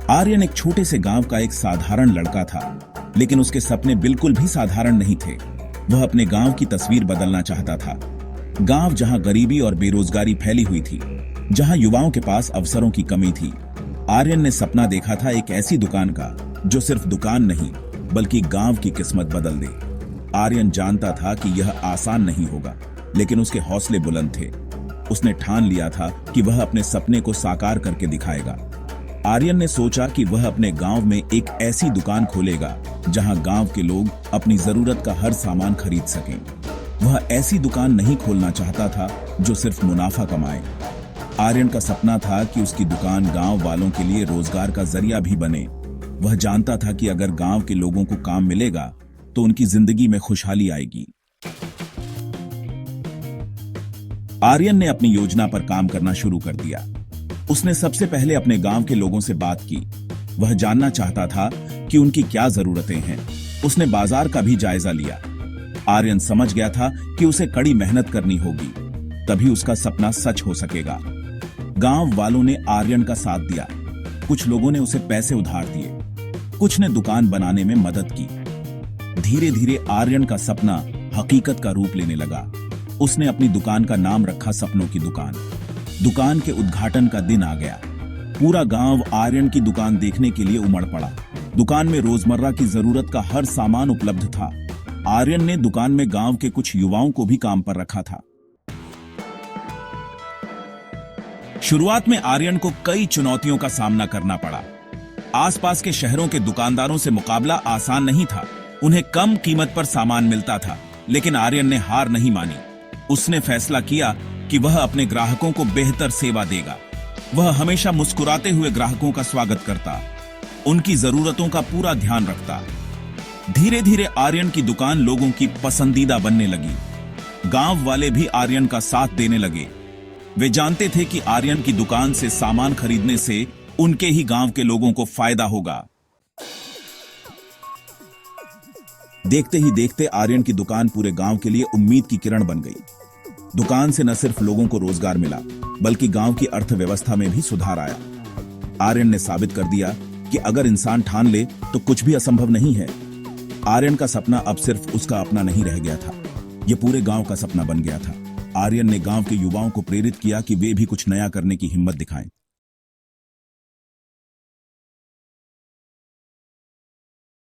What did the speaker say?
आर्यन एक छोटे से गांव का एक साधारण लड़का था, लेकिन उसके सपने बिल्कुल भी साधारण नहीं थे। वह अपने गांव की तस्वीर बदलना चाहता था। गांव जहां गरीबी और बेरोजगारी फैली हुई थी, जहां युवाओं के पास अवसरों की कमी थी। आर्यन ने सपना देखा था एक ऐसी दुकान का जो सिर्फ दुकान नहीं बल्कि गांव की किस्मत बदल दे। आर्यन जानता था कि यह आसान नहीं होगा, लेकिन उसके हौसले बुलंद थे। उसने ठान लिया था कि वह अपने सपने को साकार करके दिखाएगा। आर्यन ने सोचा कि वह अपने गांव में एक ऐसी दुकान खोलेगा जहां गांव के लोग अपनी जरूरत का हर सामान खरीद सकें। वह ऐसी दुकान नहीं खोलना चाहता था जो सिर्फ मुनाफा कमाए। आर्यन का सपना था कि उसकी दुकान गांव वालों के लिए रोजगार का जरिया भी बने। वह जानता था कि अगर गांव के लोगों को काम मिलेगा तो उनकी जिंदगी में खुशहाली आएगी। आर्यन ने अपनी योजना पर काम करना शुरू कर दिया। उसने सबसे पहले अपने गांव के लोगों से बात की। वह जानना चाहता था कि उनकी क्या जरूरतें हैं। उसने बाजार का भी जायजा लिया। आर्यन समझ गया था कि उसे कड़ी मेहनत करनी होगी, तभी उसका सपना सच हो सकेगा। गांव वालों ने आर्यन का साथ दिया। कुछ लोगों ने उसे पैसे उधार दिए, कुछ ने दुकान बनाने में मदद की। धीरे धीरे आर्यन का सपना हकीकत का रूप लेने लगा। उसने अपनी दुकान का नाम रखा सपनों की दुकान। दुकान के उद्घाटन का दिन आ गया। पूरा गांव आर्यन की दुकान देखने के लिए उमड़ पड़ा। दुकान में रोजमर्रा की जरूरत का हर सामान उपलब्ध था। आर्यन ने दुकान में गांव के कुछ युवाओं को भी काम पर रखा था। शुरुआत में आर्यन को कई चुनौतियों का सामना करना पड़ा। आसपास के शहरों के दुकानदारों से मुकाबला आसान नहीं था। उन्हें कम कीमत पर सामान मिलता था, लेकिन आर्यन ने हार नहीं मानी। उसने फैसला किया कि वह अपने ग्राहकों को बेहतर सेवा देगा। वह हमेशा मुस्कुराते हुए ग्राहकों का स्वागत करता, उनकी जरूरतों का पूरा ध्यान रखता। धीरे धीरे आर्यन की दुकान लोगों की पसंदीदा बनने लगी। गांव वाले भी आर्यन का साथ देने लगे। वे जानते थे कि आर्यन की दुकान से सामान खरीदने से उनके ही गांव के लोगों को फायदा होगा। देखते ही देखते आर्यन की दुकान पूरे गांव के लिए उम्मीद की किरण बन गई। दुकान से न सिर्फ लोगों को रोजगार मिला, बल्कि गांव की अर्थव्यवस्था में भी सुधार आया। आर्यन ने साबित कर दिया कि अगर इंसान ठान ले तो कुछ भी असंभव नहीं है। आर्यन का सपना अब सिर्फ उसका अपना नहीं रह गया था, यह पूरे गांव का सपना बन गया था। आर्यन ने गांव के युवाओं को प्रेरित किया कि वे भी कुछ नया करने की हिम्मत दिखाएं।